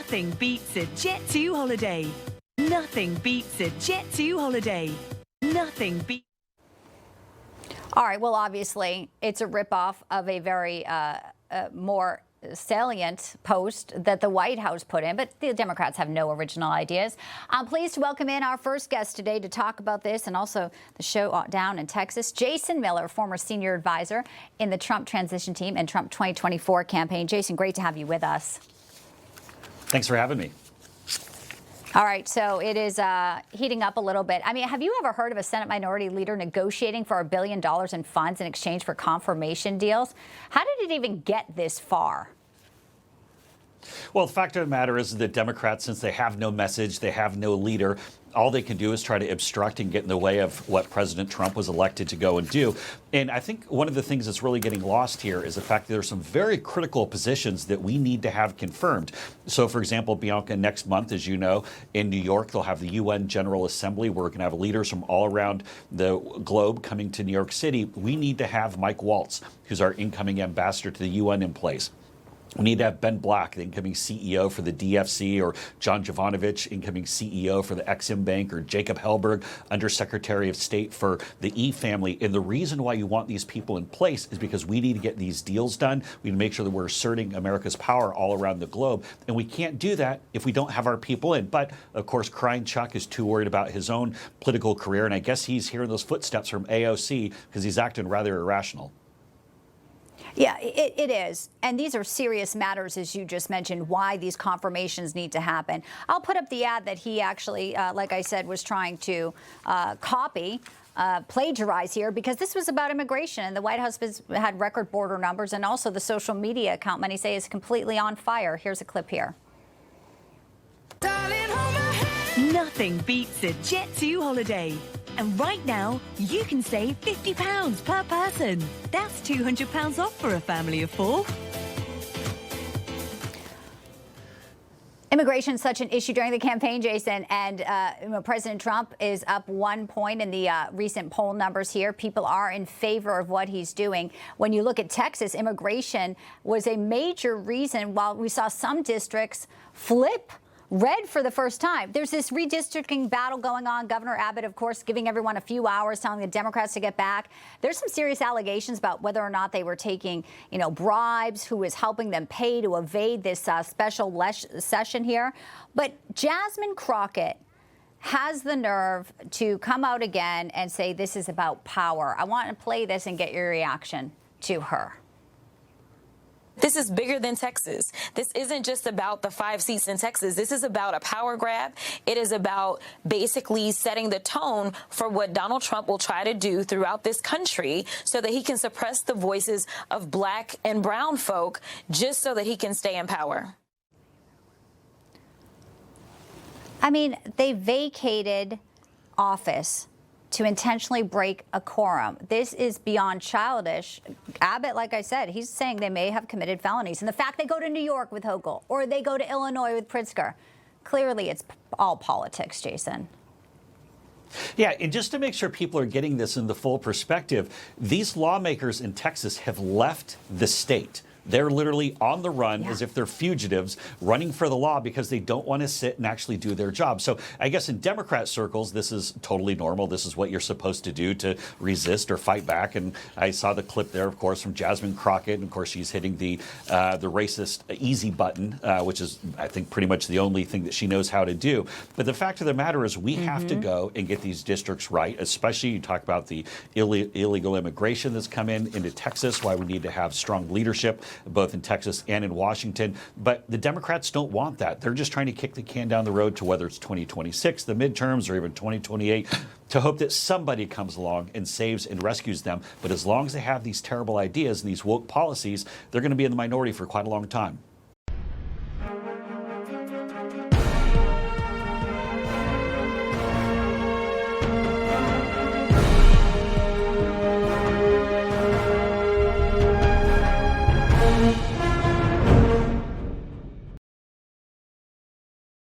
Nothing beats a Jet2 holiday. Nothing beats a Jet2 holiday. Nothing beats. All right, well, obviously, it's a ripoff of a very more salient post that the White House put in, but the Democrats have no original ideas. I'm pleased to welcome in our first guest today to talk about this and also the show down in Texas, Jason Miller, former senior advisor in the Trump transition team and Trump 2024 campaign. Jason, great to have you with us. Thanks for having me. All right, so it is heating up a little bit. I mean, have you ever heard of a Senate minority leader negotiating for $1 billion in funds in exchange for confirmation deals? How did it even get this far? Well, the fact of the matter is that Democrats, since they have no message, they have no leader, all they can do is try to obstruct and get in the way of what President Trump was elected to go and do. And I think one of the things that's really getting lost here is the fact that there's some very critical positions that we need to have confirmed. So, for example, Bianca, next month, as you know, in New York, they'll have the UN General Assembly. We're going to have leaders from all around the globe coming to New York City. We need to have Mike Waltz, who's our incoming ambassador to the UN, in place. We need to have Ben Black, the incoming CEO for the DFC, or John Jovanovich, incoming CEO for the Exim Bank, or Jacob Hellberg, Undersecretary of State for the E family. And the reason why you want these people in place is because we need to get these deals done. We need to make sure that we're asserting America's power all around the globe. And we can't do that if we don't have our people in. But, of course, Crying Chuck is too worried about his own political career. And I guess he's hearing those footsteps from AOC because he's acting rather irrational. Yeah, it is. And these are serious matters, as you just mentioned, why these confirmations need to happen. I'll put up the ad that he actually, like I said, was trying to copy, plagiarize here, because this was about immigration. And the White House has had record border numbers, and also the social media account, many say, is completely on fire. Here's a clip here. Nothing beats a Jet2 holiday. And right now, you can save £50 per person. That's £200 off for a family of 4. Immigration is such an issue during the campaign, Jason, and President Trump is up 1 point in the recent poll numbers here. People are in favor of what he's doing. When you look at Texas, immigration was a major reason while we saw some districts flip red for the first time. There's this redistricting battle going on. Governor Abbott, of course, giving everyone a few hours, telling the Democrats to get back. There's some serious allegations about whether or not they were taking, bribes, who was helping them pay to evade this special session here. But Jasmine Crockett has the nerve to come out again and say this is about power. I want to play this and get your reaction to her. This is bigger than Texas. This isn't just about the 5 seats in Texas. This is about a power grab. It is about basically setting the tone for what Donald Trump will try to do throughout this country so that he can suppress the voices of black and brown folk just so that he can stay in power. I mean, they vacated office to intentionally break a quorum. This is beyond childish. Abbott, like I said, he's saying they may have committed felonies. And the fact they go to New York with Hochul or they go to Illinois with Pritzker, clearly it's all politics, Jason. Yeah, and just to make sure people are getting this in the full perspective, these lawmakers in Texas have left the state. They're literally on the run as if they're fugitives running for the law because they don't want to sit and actually do their job. So I guess in Democrat circles, this is totally normal. This is what you're supposed to do to resist or fight back. And I saw the clip there, of course, from Jasmine Crockett. And of course, she's hitting the racist easy button, which is, I think, pretty much the only thing that she knows how to do. But the fact of the matter is we have to go and get these districts right, especially you talk about the illegal immigration that's come into Texas, why we need to have strong leadership both in Texas and in Washington. But the Democrats don't want that. They're just trying to kick the can down the road to whether it's 2026, the midterms, or even 2028, to hope that somebody comes along and saves and rescues them. But as long as they have these terrible ideas and these woke policies, they're going to be in the minority for quite a long time.